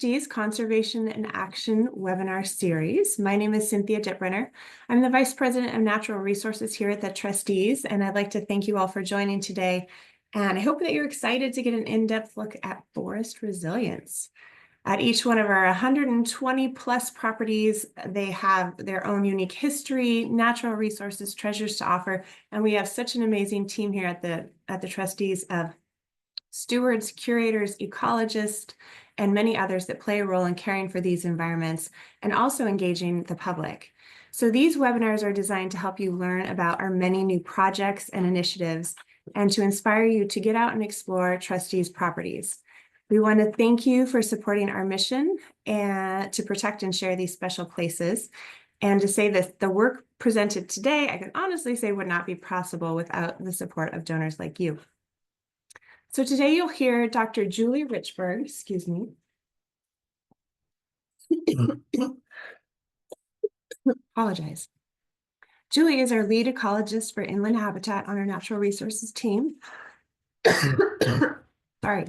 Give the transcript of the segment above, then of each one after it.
Trustees Conservation and Action webinar series. My name is Cynthia Dittbrenner. I'm the Vice President of Natural Resources here at the Trustees, and I'd like to thank you all for joining today. And I hope that you're excited to get an in-depth look at forest resilience. At each one of our 120 plus properties, they have their own unique history, natural resources, treasures to offer, and we have such an amazing team here at the Trustees of stewards, curators, ecologists, and many others that play a role in caring for these environments and also engaging the public. So these webinars are designed to help you learn about our many new projects and initiatives and to inspire you to get out and explore Trustees properties. We want to thank you for supporting our mission and to protect and share these special places. And to say that the work presented today, I can honestly say would not be possible without the support of donors like you. So today you'll hear Dr. Julie Richburg, excuse me. Apologize. Julie is our lead ecologist for inland habitat on our natural resources team. Sorry.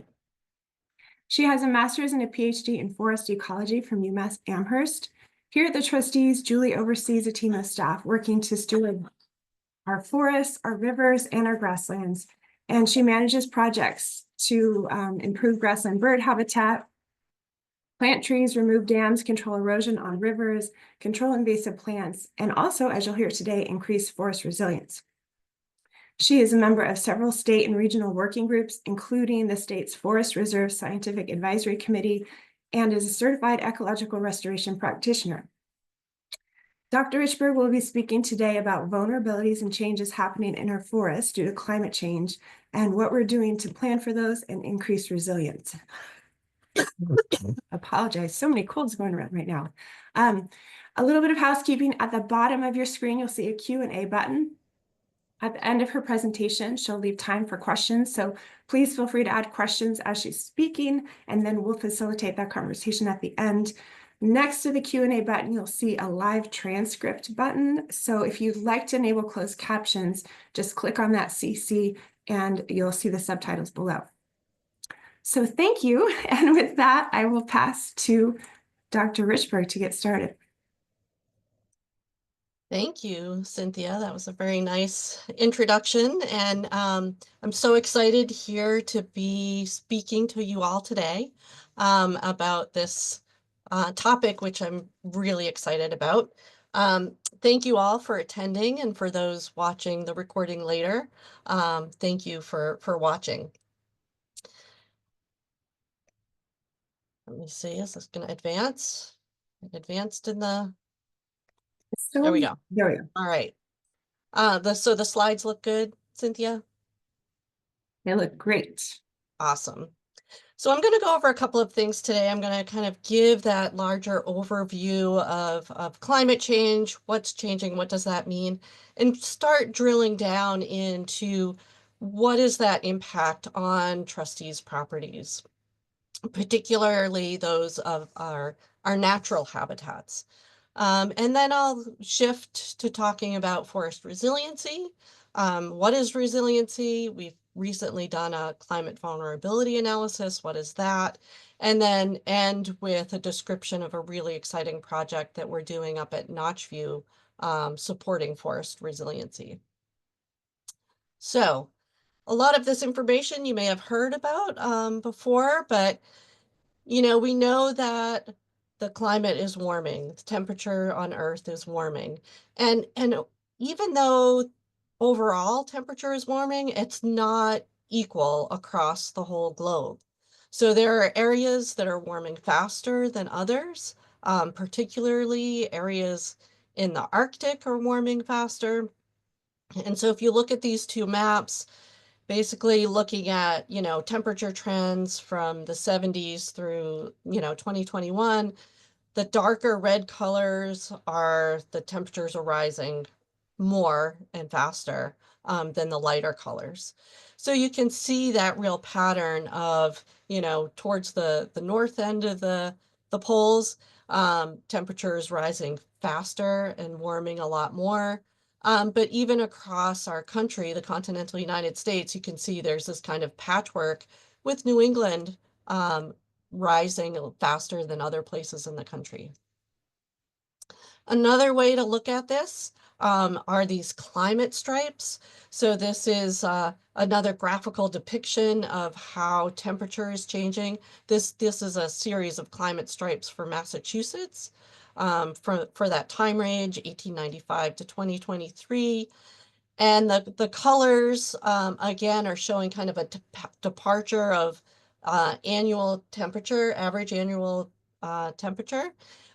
She has a master's and a PhD in forest ecology from UMass Amherst. Here at the Trustees, Julie oversees a team of staff working to steward our forests, our rivers, and our grasslands. And she manages projects to improve grassland bird habitat, plant trees, remove dams, control erosion on rivers, control invasive plants, and also, as you'll hear today, increase forest resilience. She is a member of several state and regional working groups, including the state's Forest Reserve Scientific Advisory Committee, and is a certified ecological restoration practitioner. Dr. Richburg will be speaking today about vulnerabilities and changes happening in our forests due to climate change and what we're doing to plan for those and increase resilience. Apologize, so many colds going around right now. A little bit of housekeeping. At the bottom of your screen, you'll see a Q&A button. At the end of her presentation, she'll leave time for questions. So please feel free to add questions as she's speaking, and then we'll facilitate that conversation at the end. Next to the Q&A button, you'll see a live transcript button. So if you'd like to enable closed captions, just click on that CC and you'll see the subtitles below. So thank you. And with that, I will pass to Dr. Richburg to get started. Thank you, Cynthia. That was a very nice introduction. And I'm so excited here to be speaking to you all today about this topic, which I'm really excited about. Thank you all for attending, and for those watching the recording later, thank you for watching. Let me see, is this going to advance? It advanced in the... There we go. There we go. All right. So the slides look good, Cynthia? They look great. Awesome. So I'm going to go over a couple of things today. I'm going to kind of give that larger overview of climate change, what's changing, what does that mean, and start drilling down into what is that impact on trustees' properties, particularly those of our natural habitats. And then I'll shift to talking about forest resiliency. What is resiliency? We've recently done a climate vulnerability analysis. What is that? And then end with a description of a really exciting project that we're doing up at Notchview, supporting forest resiliency. So a lot of this information you may have heard about before, but you know, we know that the climate is warming, the temperature on Earth is warming. And even though overall temperature is warming, it's not equal across the whole globe. So there are areas that are warming faster than others, particularly areas in the Arctic are warming faster. And so if you look at these two maps, basically looking at, you know, temperature trends from the 70s through, you know, 2021, the darker red colors are the temperatures are rising more and faster than the lighter colors. So you can see that real pattern of, you know, towards the north end of the poles, temperatures rising faster and warming a lot more. But even across our country, the continental United States, you can see there's this kind of patchwork with New England rising faster than other places in the country. Another way to look at this are these climate stripes. So this is another graphical depiction of how temperature is changing. This is a series of climate stripes for Massachusetts for that time range, 1895 to 2023. And the colors, again, are showing kind of a departure of annual temperature, average annual temperature,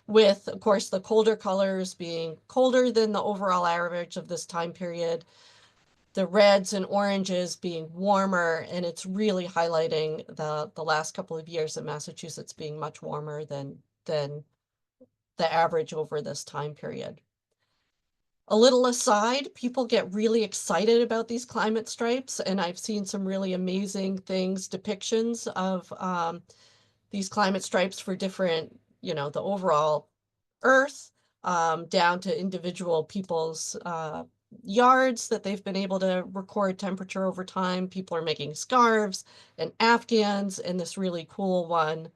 with, of course, the colder colors being colder than the overall average of this time period, the reds and oranges being warmer, and it's really highlighting the last couple of years of Massachusetts being much warmer than the average over this time period. A little aside, people get really excited about these climate stripes, and I've seen some really amazing things, depictions of these climate stripes for different, the overall Earth, down to individual people's yards that they've been able to record temperature over time. People are making scarves and afghans, and this really cool one,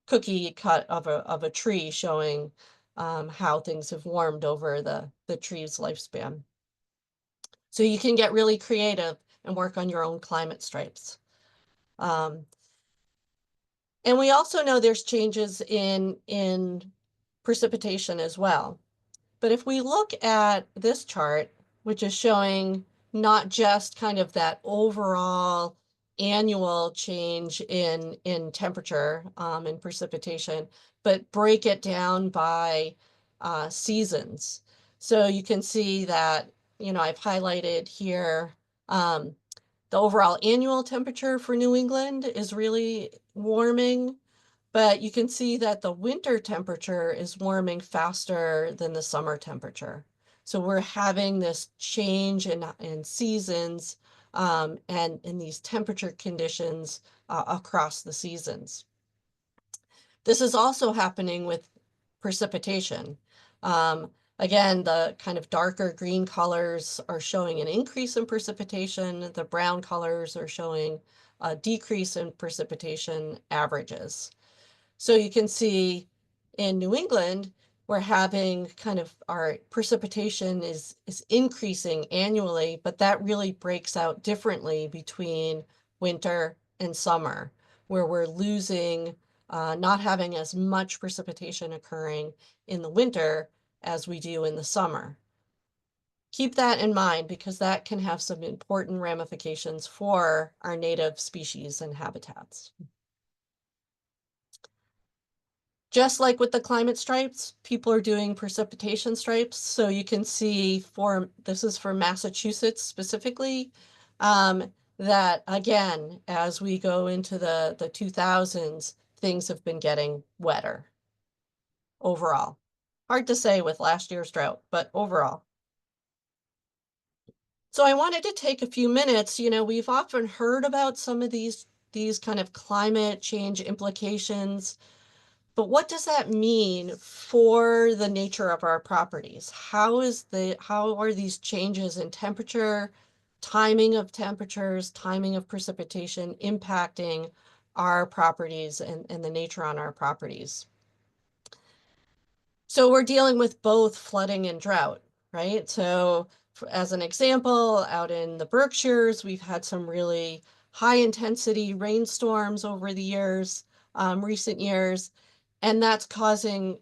cookie cut of a tree showing how things have warmed over the tree's lifespan. So you can get really creative and work on your own climate stripes. And we also know there's changes in precipitation as well. But if we look at this chart, which is showing not just kind of that overall annual change in temperature and precipitation, but break it down by seasons. So you can see that, I've highlighted here the overall annual temperature for New England is really warming. But you can see that the winter temperature is warming faster than the summer temperature. So we're having this change in seasons and in these temperature conditions across the seasons. This is also happening with precipitation. Again, the kind of darker green colors are showing an increase in precipitation. The brown colors are showing a decrease in precipitation averages. So you can see in New England, we're having kind of our precipitation is increasing annually, but that really breaks out differently between winter and summer, where we're losing, not having as much precipitation occurring in the winter as we do in the summer. Keep that in mind because that can have some important ramifications for our native species and habitats. Just like with the climate stripes, people are doing precipitation stripes. So you can see this is for Massachusetts specifically, that again, as we go into the 2000s, things have been getting wetter overall. Hard to say with last year's drought, but overall. So I wanted to take a few minutes, we've often heard about some of these kind of climate change implications. But what does that mean for the nature of our properties? How are these changes in temperature, timing of temperatures, timing of precipitation impacting our properties and the nature on our properties? So we're dealing with both flooding and drought, right? So as an example, out in the Berkshires, we've had some really high intensity rainstorms over the years, recent years, and that's causing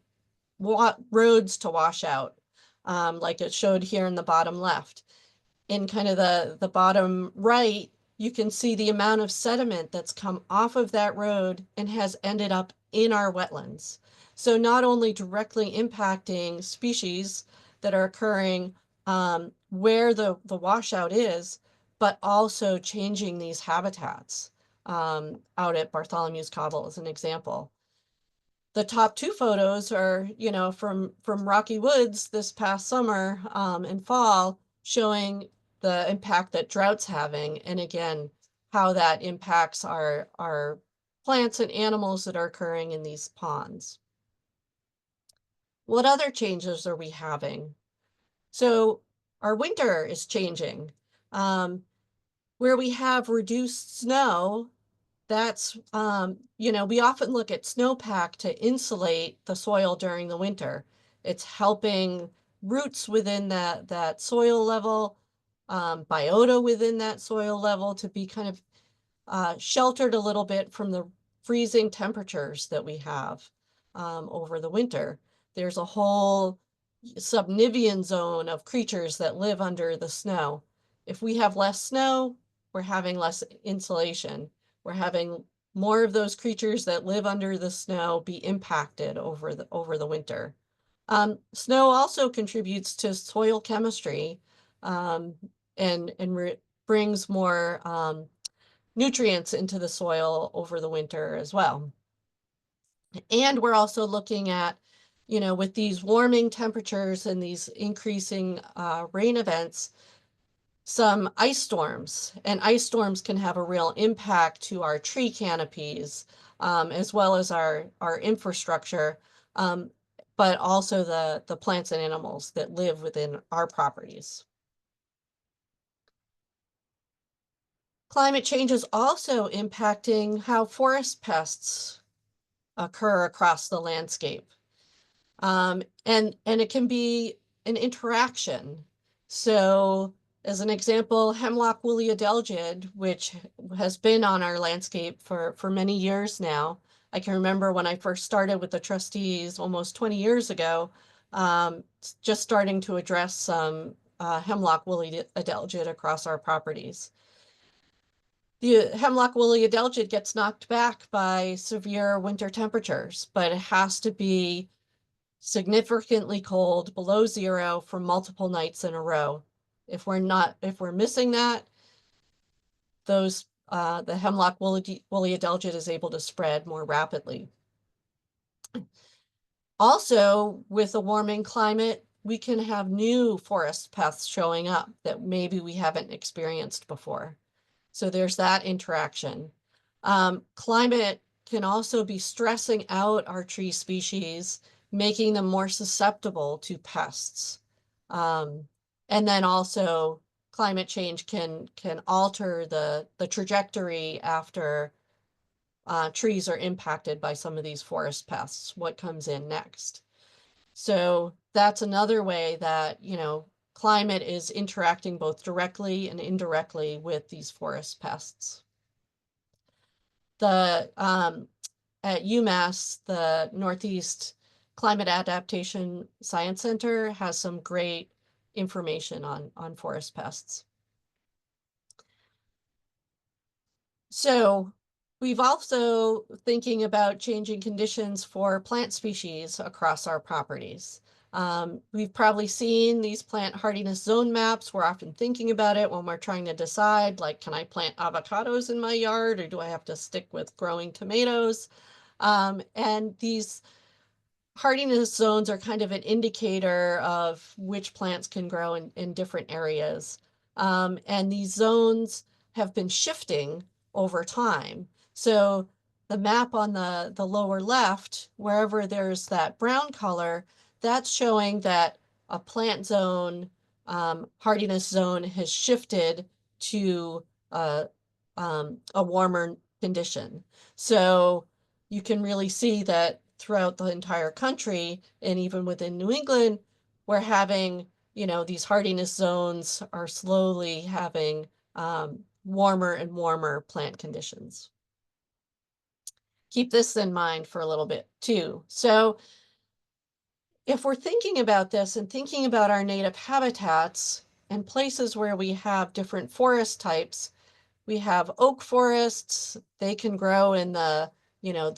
roads to wash out, like it showed here in the bottom left. In kind of the bottom right, you can see the amount of sediment that's come off of that road and has ended up in our wetlands. So not only directly impacting species that are occurring where the washout is, but also changing these habitats out at Bartholomew's Cobble as an example. The top two photos are, from Rocky Woods this past summer and fall, showing the impact that drought's having, and again, how that impacts our plants and animals that are occurring in these ponds. What other changes are we having? So our winter is changing. Where we have reduced snow, that's, we often look at snowpack to insulate the soil during the winter. It's helping roots within that soil level, biota within that soil level to be kind of sheltered a little bit from the freezing temperatures that we have over the winter. There's a whole subnivean zone of creatures that live under the snow. If we have less snow, we're having less insulation. We're having more of those creatures that live under the snow be impacted over the winter. Snow also contributes to soil chemistry and brings more nutrients into the soil over the winter as well. And we're also looking at, with these warming temperatures and these increasing rain events, some ice storms. And ice storms can have a real impact to our tree canopies, as well as our infrastructure, but also the plants and animals that live within our properties. Climate change is also impacting how forest pests occur across the landscape. And it can be an interaction. So as an example, hemlock woolly adelgid, which has been on our landscape for many years now. I can remember when I first started with the trustees almost 20 years ago, just starting to address some hemlock woolly adelgid across our properties. The hemlock woolly adelgid gets knocked back by severe winter temperatures, but it has to be significantly cold, below zero, for multiple nights in a row. If we're missing that, the hemlock woolly adelgid is able to spread more rapidly. Also, with a warming climate, we can have new forest pests showing up that maybe we haven't experienced before. So there's that interaction. Climate can also be stressing out our tree species, making them more susceptible to pests. And then also climate change can alter the trajectory after trees are impacted by some of these forest pests, what comes in next. So that's another way that, climate is interacting both directly and indirectly with these forest pests. At UMass, the Northeast Climate Adaptation Science Center has some great information on forest pests. So we've also thinking about changing conditions for plant species across our properties. We've probably seen these plant hardiness zone maps. We're often thinking about it when we're trying to decide, like, can I plant avocados in my yard, or do I have to stick with growing tomatoes? And these hardiness zones are kind of an indicator of which plants can grow in different areas. And these zones have been shifting over time. So the map on the lower left, wherever there's that brown color, that's showing that a plant zone, hardiness zone, has shifted to a warmer condition. So you can really see that throughout the entire country, and even within New England, we're having, these hardiness zones are slowly having warmer and warmer plant conditions. Keep this in mind for a little bit too. So if we're thinking about this and thinking about our native habitats and places where we have different forest types, we have oak forests. They can grow in the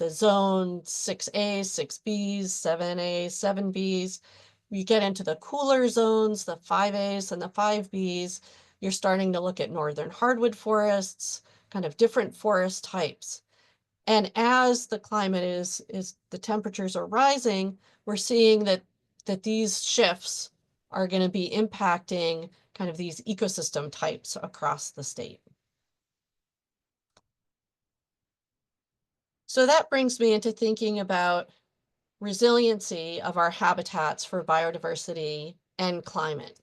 zone 6A, 6Bs, 7A, 7Bs. You get into the cooler zones, the 5As and the 5Bs. You're starting to look at northern hardwood forests, kind of different forest types. And as the climate is the temperatures are rising, we're seeing that these shifts are going to be impacting kind of these ecosystem types across the state. So that brings me into thinking about resiliency of our habitats for biodiversity and climate.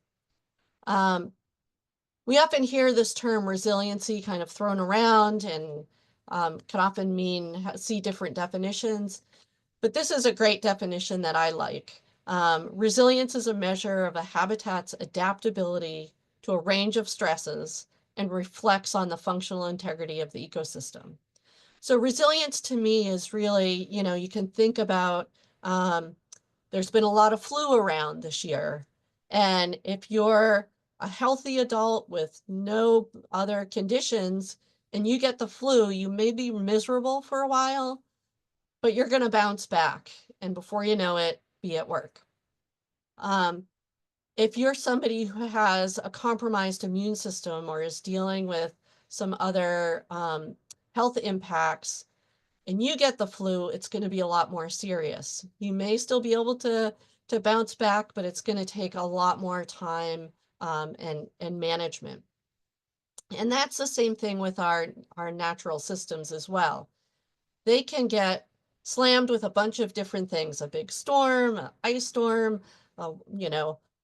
We often hear this term resiliency kind of thrown around, and can often mean see different definitions, but this is a great definition that I like. Resilience is a measure of a habitat's adaptability to a range of stresses and reflects on the functional integrity of the ecosystem. So resilience to me is really, you can think about, there's been a lot of flu around this year. And if you're a healthy adult with no other conditions and you get the flu, you may be miserable for a while, but you're going to bounce back. And before you know it, be at work. If you're somebody who has a compromised immune system or is dealing with some other health impacts, and you get the flu, it's going to be a lot more serious. You may still be able to bounce back, but it's going to take a lot more time and management. And that's the same thing with our natural systems as well. They can get slammed with a bunch of different things: a big storm, an ice storm, a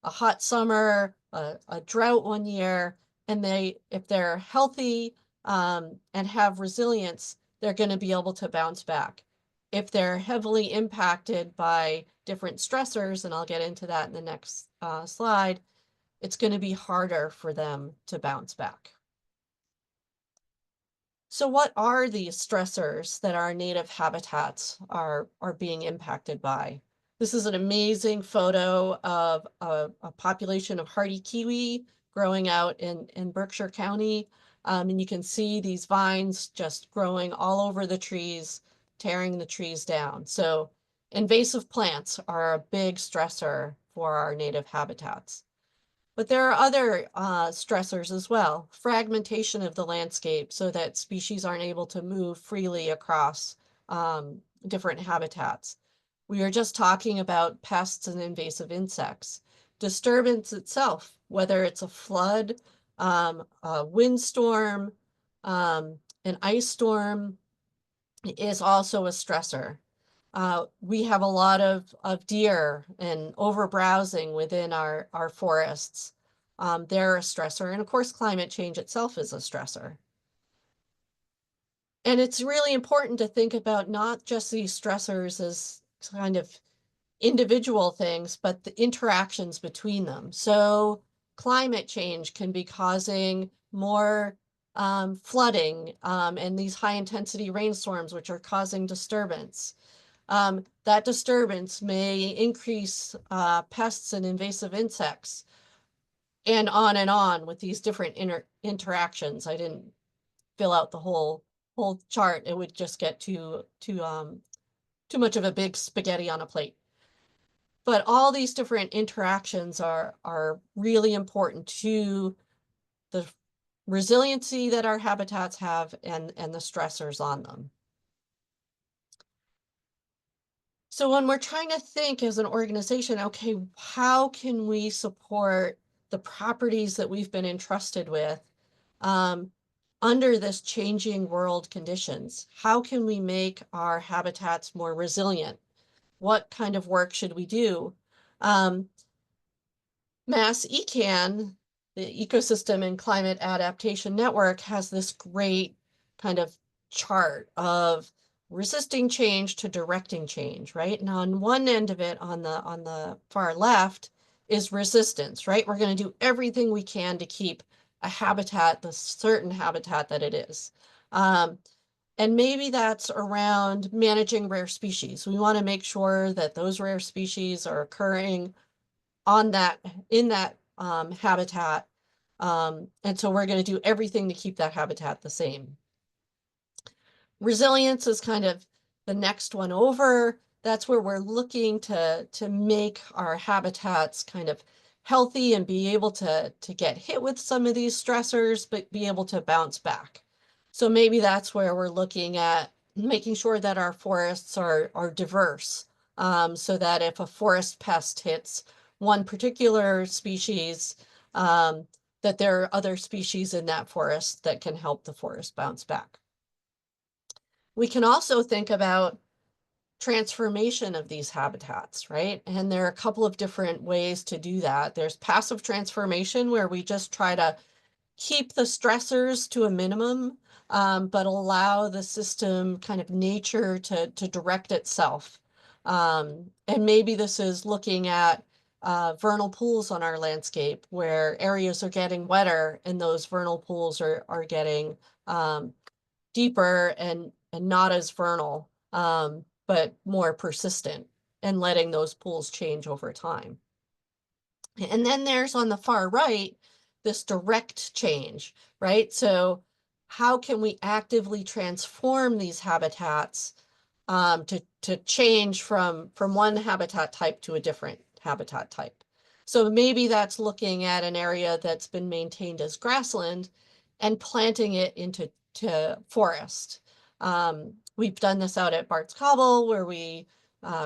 hot summer, a drought one year, and if they're healthy and have resilience, they're going to be able to bounce back. If they're heavily impacted by different stressors, and I'll get into that in the next slide, it's going to be harder for them to bounce back. So what are these stressors that our native habitats are being impacted by? This is an amazing photo of a population of hardy kiwi growing out in Berkshire County. And you can see these vines just growing all over the trees, tearing the trees down. So invasive plants are a big stressor for our native habitats. But there are other stressors as well. Fragmentation of the landscape so that species aren't able to move freely across different habitats. We were just talking about pests and invasive insects. Disturbance itself, whether it's a flood, a windstorm, an ice storm, is also a stressor. We have a lot of deer and overbrowsing within our forests. They're a stressor. And of course, climate change itself is a stressor. And it's really important to think about not just these stressors as kind of individual things, but the interactions between them. So climate change can be causing more flooding and these high intensity rainstorms, which are causing disturbance. That disturbance may increase pests and invasive insects, and on with these different interactions. I didn't fill out the whole chart. It would just get too much of a big spaghetti on a plate. But all these different interactions are really important to the resiliency that our habitats have and the stressors on them. So when we're trying to think as an organization, okay, how can we support the properties that we've been entrusted with under this changing world conditions? How can we make our habitats more resilient? What kind of work should we do? Mass ECAN, the Ecosystem and Climate Adaptation Network, has this great kind of chart of resisting change to directing change, right? And on one end of it, on the far left, is resistance, right? We're going to do everything we can to keep a habitat, the certain habitat that it is. And maybe that's around managing rare species. We want to make sure that those rare species are occurring in that habitat. And so we're going to do everything to keep that habitat the same. Resilience is kind of the next one over. That's where we're looking to make our habitats kind of healthy and be able to get hit with some of these stressors, but be able to bounce back. So maybe that's where we're looking at making sure that our forests are diverse, so that if a forest pest hits one particular species, that there are other species in that forest that can help the forest bounce back. We can also think about transformation of these habitats, right? And there are a couple of different ways to do that. There's passive transformation, where we just try to keep the stressors to a minimum. but allow the system, kind of nature, to direct itself. And maybe this is looking at vernal pools on our landscape where areas are getting wetter and those vernal pools are getting deeper and not as vernal, but more persistent, and letting those pools change over time. And then there's on the far right, this direct change, right? So how can we actively transform these habitats to change from one habitat type to a different habitat type? So maybe that's looking at an area that's been maintained as grassland and planting it into forest. We've done this out at Bart's Cobble, where we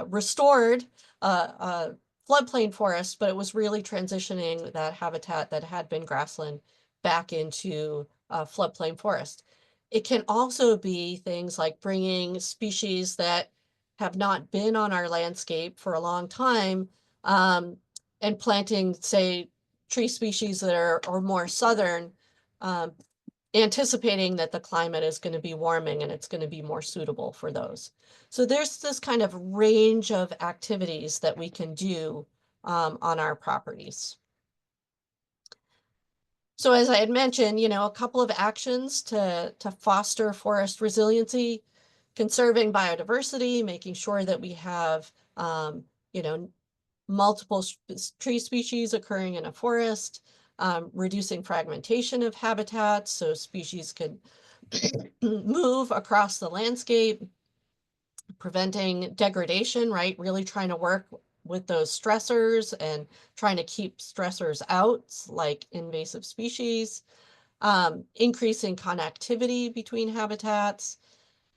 restored a floodplain forest, but it was really transitioning that habitat that had been grassland back into floodplain forest. It can also be things like bringing species that have not been on our landscape for a long time, and planting, say, tree species that are more southern, um, anticipating that the climate is going to be warming and it's going to be more suitable for those. So there's this kind of range of activities that we can do on our properties. So as I had mentioned, a couple of actions to foster forest resiliency: conserving biodiversity, making sure that we have, you know, multiple tree species occurring in a forest, reducing fragmentation of habitats so species can move across the landscape, preventing degradation, right? Really trying to work with those stressors and trying to keep stressors out, like invasive species, increasing connectivity between habitats,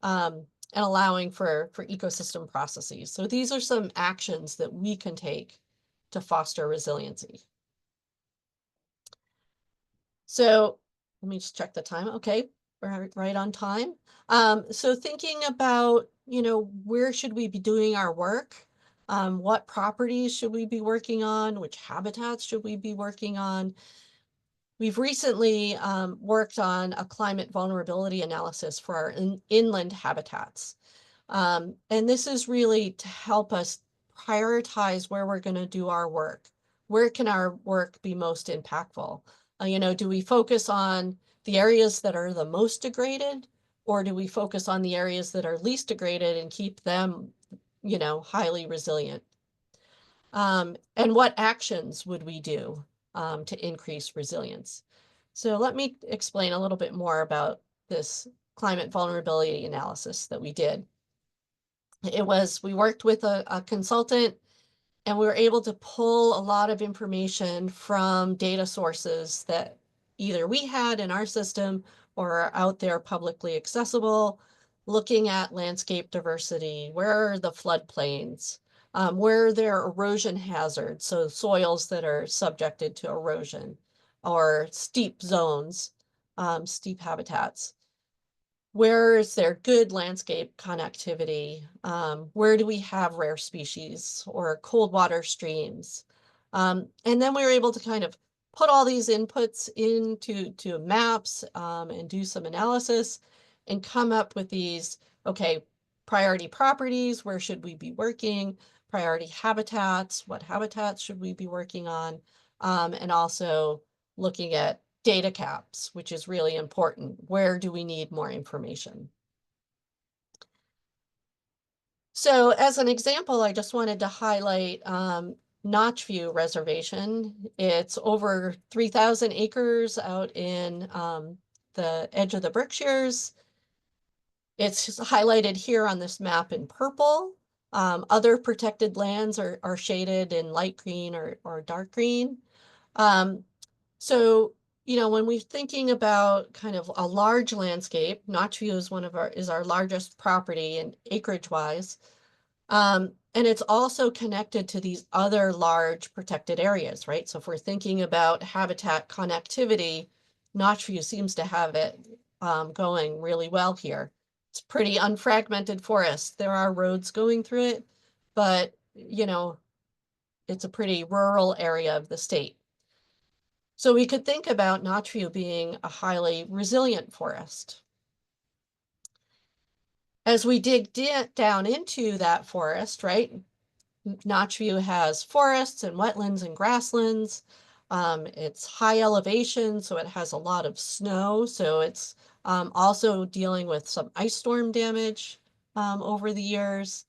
and allowing for ecosystem processes. So these are some actions that we can take to foster resiliency. So let me just check the time. Okay, we're right on time. So thinking about, where should we be doing our work? What properties should we be working on? Which habitats should we be working on? We've recently worked on a climate vulnerability analysis for our inland habitats. And this is really to help us prioritize where we're going to do our work. Where can our work be most impactful? Do we focus on the areas that are the most degraded, or do we focus on the areas that are least degraded and keep them, highly resilient? And what actions would we do to increase resilience? So let me explain a little bit more about this climate vulnerability analysis that we did. We worked with a consultant, and we were able to pull a lot of information from data sources that either we had in our system or are out there publicly accessible, looking at landscape diversity. Where are the floodplains? Where are there erosion hazards? So soils that are subjected to erosion, or steep zones, steep habitats. Where is there good landscape connectivity? Where do we have rare species or cold water streams? And then we were able to kind of put all these inputs into maps, and do some analysis and come up with these, okay, priority properties, where should we be working? Priority habitats, what habitats should we be working on? And also looking at data caps, which is really important. Where do we need more information? So as an example, I just wanted to highlight Notchview Reservation. It's over 3,000 acres out in the edge of the Berkshires. It's highlighted here on this map in purple. Other protected lands are shaded in light green or dark green. So, when we're thinking about kind of a large landscape, Notchview is our largest property and acreage wise. And it's also connected to these other large protected areas, right? So if we're thinking about habitat connectivity, Notchview seems to have it going really well here. It's pretty unfragmented forest. There are roads going through it, but it's a pretty rural area of the state. So we could think about Notchview being a highly resilient forest. As we dig down into that forest, right? Notchview has forests and wetlands and grasslands. It's high elevation, so it has a lot of snow. So it's also dealing with some ice storm damage over the years.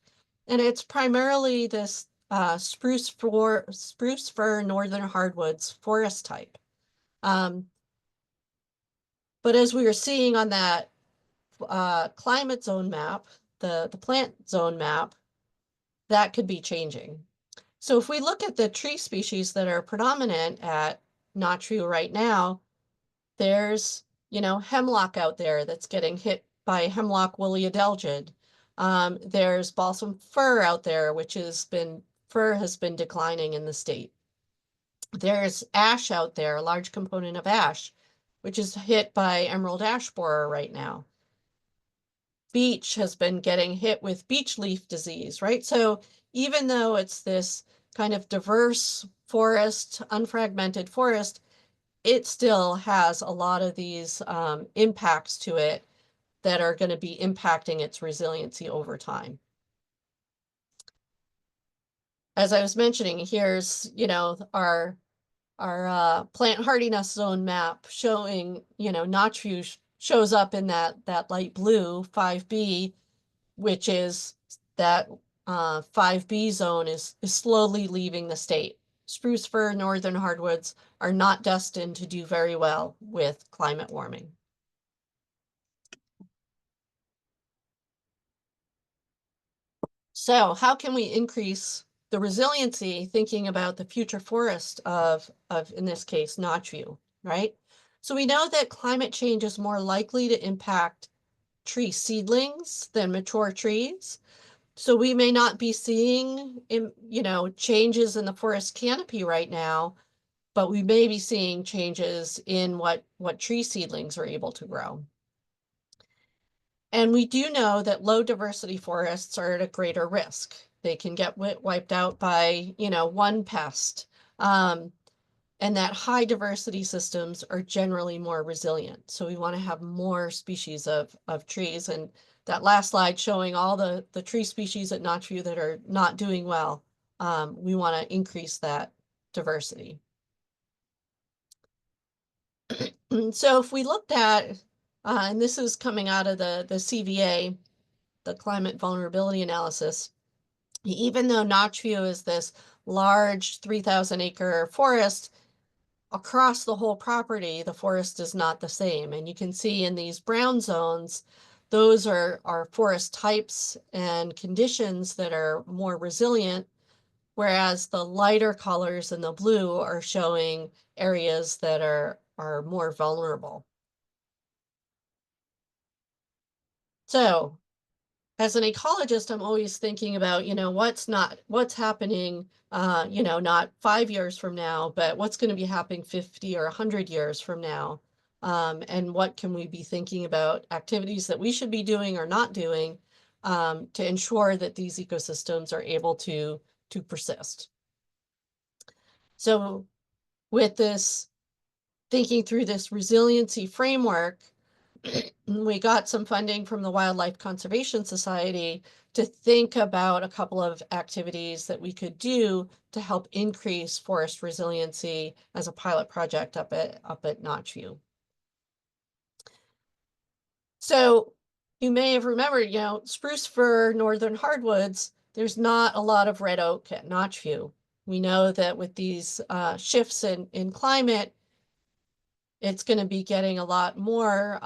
And it's primarily this spruce fir northern hardwoods forest type. But as we were seeing on that climate zone map, the plant zone map, that could be changing. So if we look at the tree species that are predominant at Notchview right now, there's, hemlock out there that's getting hit by hemlock woolly adelgid. There's balsam fir out there, fir has been declining in the state. There's ash out there, a large component of ash, which is hit by emerald ash borer right now. Beech has been getting hit with beech leaf disease, right? So even though it's this kind of diverse forest, unfragmented forest, it still has a lot of these impacts to it that are going to be impacting its resiliency over time. As I was mentioning, here's, our plant hardiness zone map showing, Notchview shows up in that light blue 5B, which is that 5B zone is slowly leaving the state. Spruce fir, northern hardwoods are not destined to do very well with climate warming. So how can we increase the resiliency thinking about the future forest of in this case, Notchview, right? So we know that climate change is more likely to impact tree seedlings than mature trees. So we may not be seeing, changes in the forest canopy right now, but we may be seeing changes in what tree seedlings are able to grow. And we do know that low diversity forests are at a greater risk. They can get wiped out by, one pest. And that high diversity systems are generally more resilient. So we want to have more species of trees. And that last slide showing all the tree species at Notchview that are not doing well, we want to increase that diversity. So if we looked at, and this is coming out of the CVA, the climate vulnerability analysis, even though Notchview is this large 3,000 acre forest, across the whole property, the forest is not the same. And you can see in these brown zones, those are forest types and conditions that are more resilient, whereas the lighter colors in the blue are showing areas that are more vulnerable. So as an ecologist, I'm always thinking about, what's happening, not 5 years from now, but what's going to be happening 50 or 100 years from now. And what can we be thinking about activities that we should be doing or not doing to ensure that these ecosystems are able to persist. So with this, thinking through this resiliency framework, we got some funding from the Wildlife Conservation Society to think about a couple of activities that we could do to help increase forest resiliency as a pilot project up at Notchview. So you may have remembered, spruce fir, northern hardwoods, there's not a lot of red oak at Notchview. We know that with these shifts in climate, it's going to be getting a lot more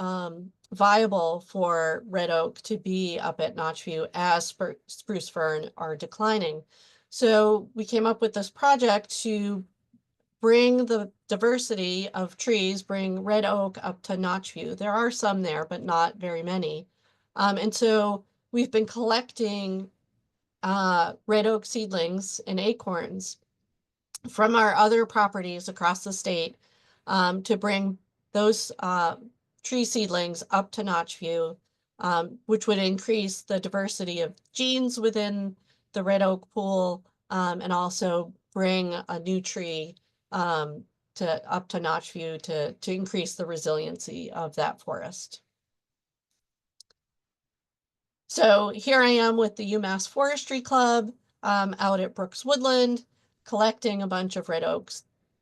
viable for red oak to be up at Notchview as spruce fern are declining. So we came up with this project to bring the diversity of trees, bring red oak up to Notchview. There are some there, but not very many. And so we've been collecting red oak seedlings and acorns from our other properties across the state to bring those tree seedlings up to Notchview, which would increase the diversity of genes within the red oak pool and also bring a new tree up to Notchview to increase the resiliency of that forest. So here I am with the UMass Forestry Club out at Brooks Woodland, collecting a bunch of red oak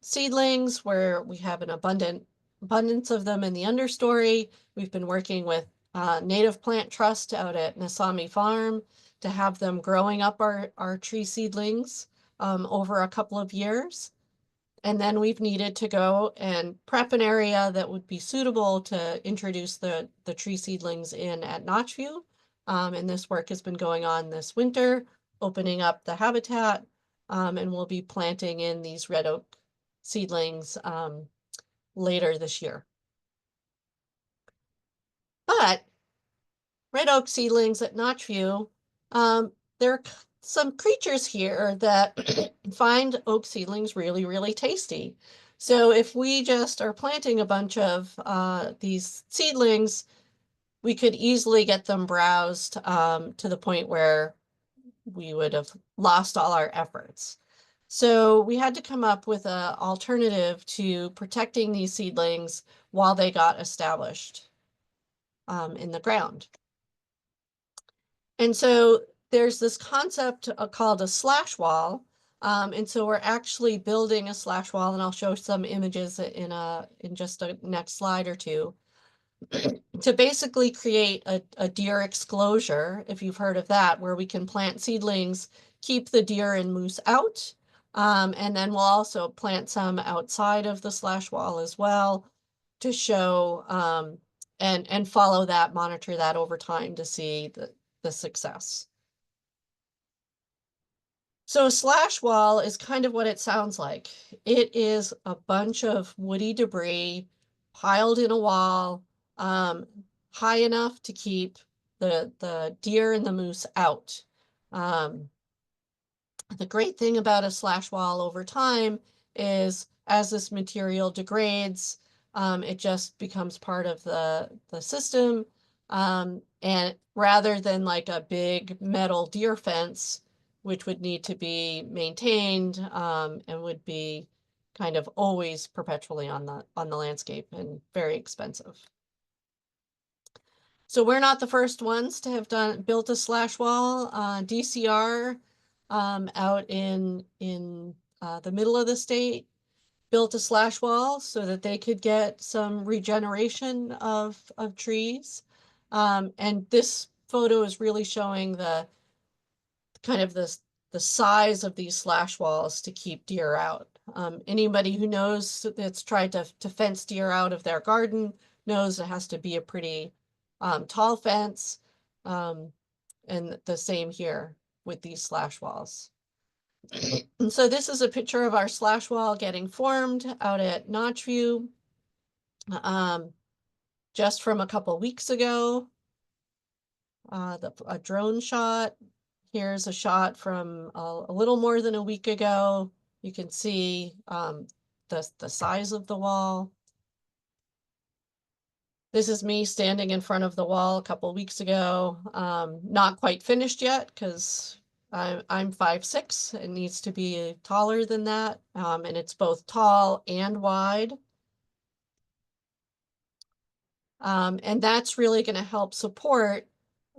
seedlings where we have an abundance of them in the understory. We've been working with Native Plant Trust out at Nasami Farm to have them growing up our tree seedlings over a couple of years. And then we've needed to go and prep an area that would be suitable to introduce the tree seedlings in at Notchview. And this work has been going on this winter, opening up the habitat, and we'll be planting in these red oak seedlings later this year. But red oak seedlings at Notchview, there are some creatures here that find oak seedlings really, really tasty. So if we just are planting a bunch of these seedlings, we could easily get them browsed to the point where we would have lost all our efforts. So we had to come up with an alternative to protecting these seedlings while they got established in the ground. And so there's this concept called a slash wall. And so we're actually building a slash wall, and I'll show some images in just a next slide or two, to basically create a deer exclosure, if you've heard of that, where we can plant seedlings, keep the deer and moose out. And then we'll also plant some outside of the slash wall as well to show and follow that, monitor that over time to see the success. So a slash wall is kind of what it sounds like. It is a bunch of woody debris piled in a wall, high enough to keep the deer and the moose out. The great thing about a slash wall over time is as this material degrades, it just becomes part of the system. And rather than like a big metal deer fence, which would need to be maintained and would be kind of always perpetually on the landscape and very expensive. So we're not the first ones to have built a slash wall. DCR out in the middle of the state built a slash wall so that they could get some regeneration of trees. And this photo is really showing the kind of the size of these slash walls to keep deer out. Anybody who knows that's tried to fence deer out of their garden knows it has to be a pretty tall fence. And the same here with these slash walls. And so this is a picture of our slash wall getting formed out at Notchview just from a couple weeks ago. A drone shot. Here's a shot from a little more than a week ago. You can see the size of the wall. This is me standing in front of the wall a couple weeks ago. Not quite finished yet because I'm 5'6". It needs to be taller than that. And it's both tall and wide. And that's really going to help support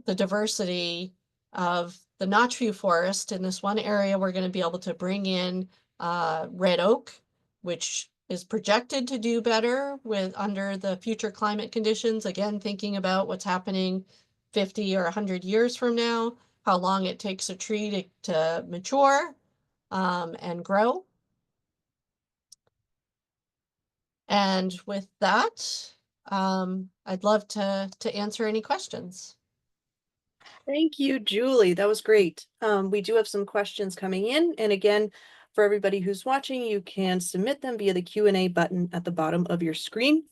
the diversity of the Notchview forest. In this one area, we're going to be able to bring in red oak, which is projected to do better under the future climate conditions. Again, thinking about what's happening 50 or 100 years from now, how long it takes a tree to mature and grow. And with that, I'd love to answer any questions. Thank you, Julie. That was great. We do have some questions coming in. And again, for everybody who's watching, you can submit them via the Q&A button at the bottom of your screen.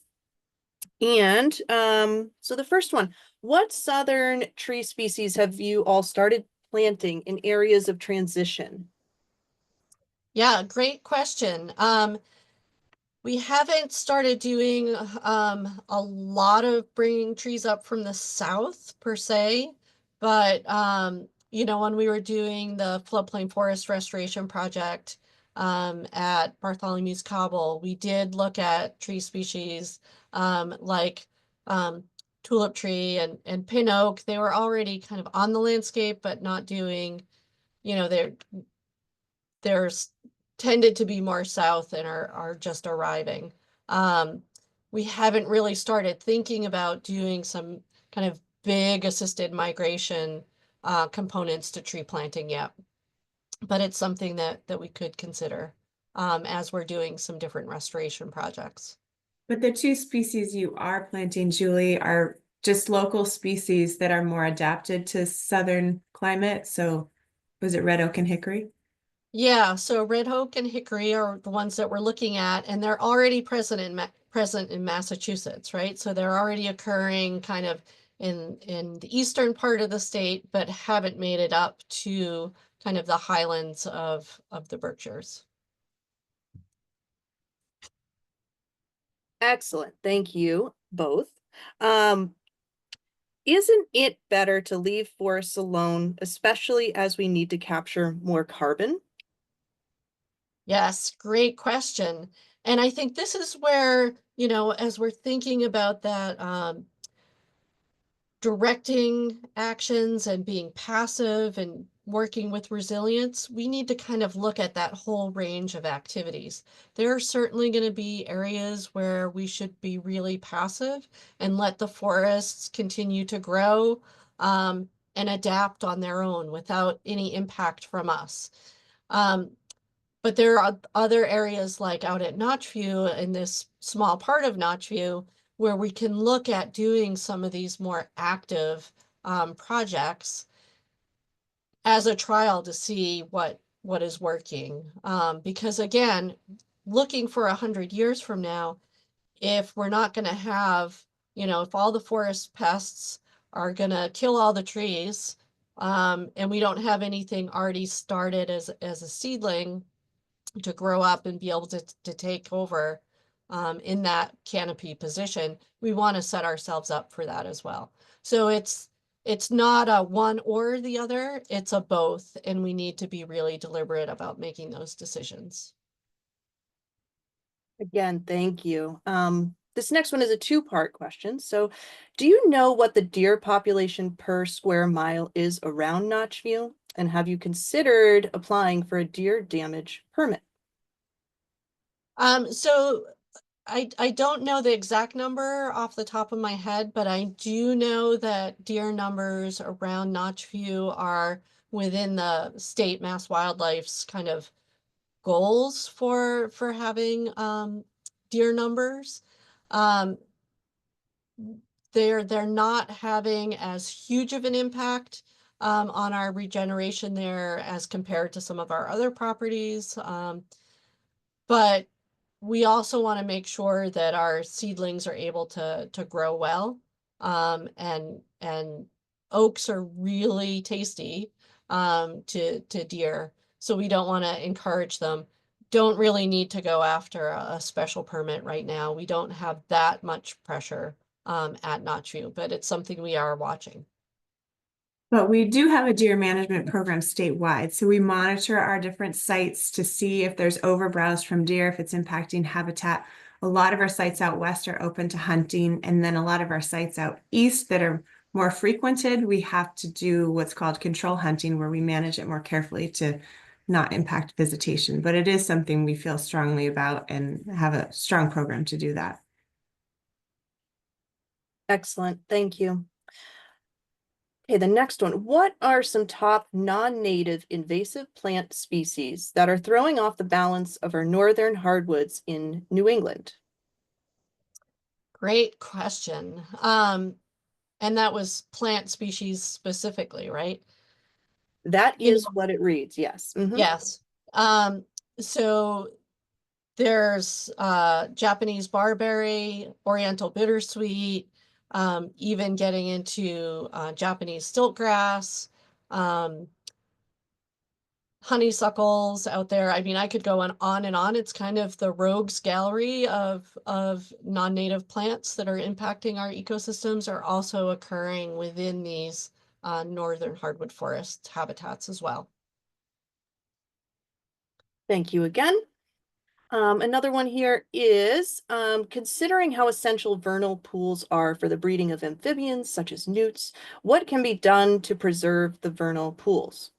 And so the first one, what southern tree species have you all started planting in areas of transition? Yeah, great question. We haven't started doing a lot of bringing trees up from the south per se, but you know, when we were doing the floodplain forest restoration project at Bartholomew's Cobble, we did look at tree species like tulip tree and pin oak, they were already kind of on the landscape, but not doing, you know, there's tended to be more south and are just arriving. We haven't really started thinking about doing some kind of big assisted migration components to tree planting yet, but it's something that we could consider as we're doing some different restoration projects. But the two species you are planting, Julie, are just local species that are more adapted to southern climate. So was it red oak and hickory? Yeah, so red oak and hickory are the ones that we're looking at, and they're already present in Massachusetts, right? So they're already occurring kind of in the eastern part of the state, but haven't made it up to kind of the highlands of the Berkshires. Excellent. Thank you both. Isn't it better to leave forests alone, especially as we need to capture more carbon? Yes, great question. And I think this is where, you know, as we're thinking about that, directing actions and being passive and working with resilience, we need to kind of look at that whole range of activities. There are certainly going to be areas where we should be really passive and let the forests continue to grow and adapt on their own without any impact from us. But there are other areas like out at Notchview in this small part of Notchview where we can look at doing some of these more active projects as a trial to see what is working. Because again, looking for 100 years from now, if we're not going to have, you know, if all the forest pests are going to kill all the trees, and we don't have anything already started as a seedling to grow up and be able to take over in that canopy position, we want to set ourselves up for that as well. So it's not a one or the other, it's a both, and we need to be really deliberate about making those decisions. Again, thank you. This next one is a two-part question. So, do you know what the deer population per square mile is around Notchview? And have you considered applying for a deer damage permit? So I don't know the exact number off the top of my head, but I do know that deer numbers around Notchview are within the state Mass Wildlife's kind of goals for having deer numbers. Um, they're not having as huge of an impact on our regeneration there as compared to some of our other properties. But we also want to make sure that our seedlings are able to grow well. And oaks are really tasty to deer. So we don't want to encourage them. Don't really need to go after a special permit right now. We don't have that much pressure at Notchview, but it's something we are watching. But we do have a deer management program statewide. So we monitor our different sites to see if there's overbrowse from deer, if it's impacting habitat. A lot of our sites out west are open to hunting. And then a lot of our sites out east that are more frequented, we have to do what's called control hunting, where we manage it more carefully to not impact visitation. But it is something we feel strongly about and have a strong program to do that. Excellent. Thank you. Okay, the next one. What are some top non-native invasive plant species that are throwing off the balance of our northern hardwoods in New England? Great question. And that was plant species specifically, right? That You is know, what it reads, yes. yes. So there's Japanese barberry, Oriental bittersweet, even getting into Japanese stiltgrass, honeysuckles out there. I mean, I could go on and on. It's kind of the rogues gallery of non-native plants that are impacting our ecosystems are also occurring within these northern hardwood forest habitats as well. Thank you again. Another one here is considering how essential vernal pools are for the breeding of amphibians such as newts, what can be done to preserve the vernal pools?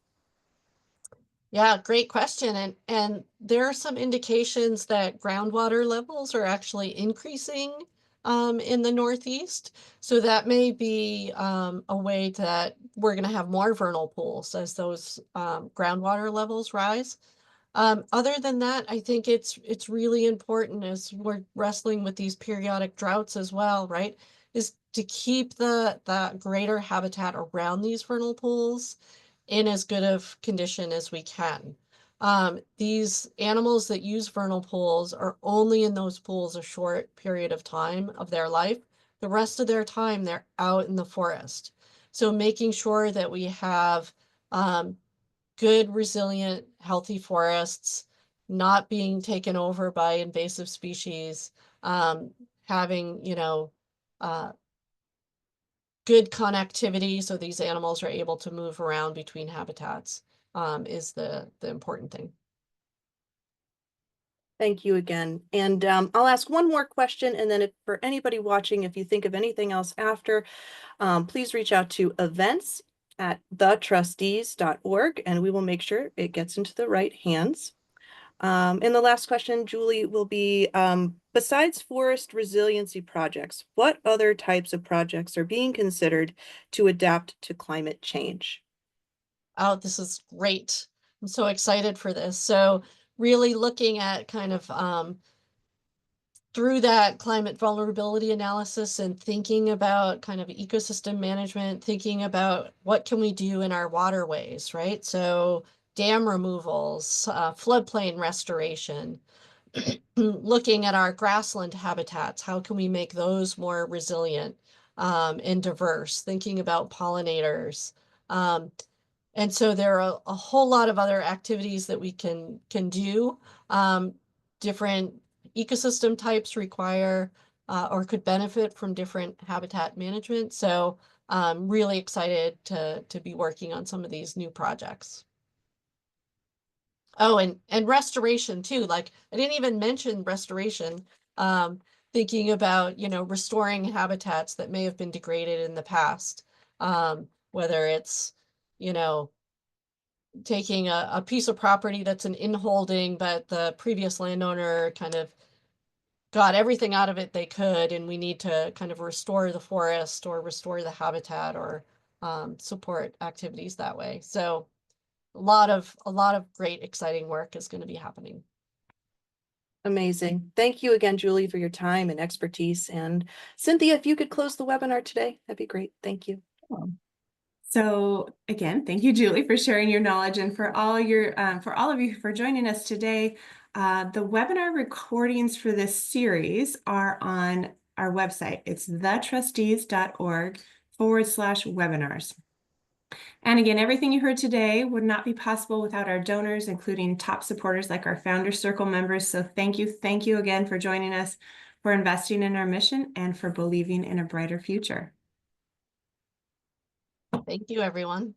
Yeah, great question. And there are some indications that groundwater levels are actually increasing in the Northeast. So that may be a way that we're going to have more vernal pools as those groundwater levels rise. Other than that, I think it's really important as we're wrestling with these periodic droughts as well, right? Is to keep the greater habitat around these vernal pools in as good of condition as we can. These animals that use vernal pools are only in those pools a short period of time of their life. The rest of their time, they're out in the forest. So making sure that we have good, resilient, healthy forests, not being taken over by invasive species, having, uh, good connectivity so these animals are able to move around between habitats is the important thing. Thank you again. And I'll ask one more question, and then for anybody watching, if you think of anything else after, please reach out to events@thetrustees.org, and we will make sure it gets into the right hands. And the last question, Julie, will be, besides forest resiliency projects, what other types of projects are being considered to adapt to climate change? Oh, this is great. I'm so excited for this. So really looking at kind of through that climate vulnerability analysis and thinking about kind of ecosystem management, thinking about what can we do in our waterways, right? So dam removals, floodplain restoration, looking at our grassland habitats, how can we make those more resilient and diverse, thinking about pollinators. And so there are a whole lot of other activities that we can do. Different ecosystem types require or could benefit from different habitat management. So I'm really excited to be working on some of these new projects. Oh, and restoration too. Like I didn't even mention restoration. Thinking about, restoring habitats that may have been degraded in the past. Whether it's, you know, taking a piece of property that's an inholding, but the previous landowner kind of got everything out of it they could, and we need to kind of restore the forest or restore the habitat or support activities that way. So a lot of great, exciting work is going to be happening. Amazing. Thank you again, Julie, for your time and expertise. And Cynthia, if you could close the webinar today, that'd be great. Thank you. So again, thank you, Julie, for sharing your knowledge, and for all of you for joining us today. The webinar recordings for this series are on our website. It's thetrustees.org/webinars. And again, everything you heard today would not be possible without our donors, including top supporters like our Founder Circle members. So thank you again for joining us, for investing in our mission, and for believing in a brighter future. Thank you, everyone.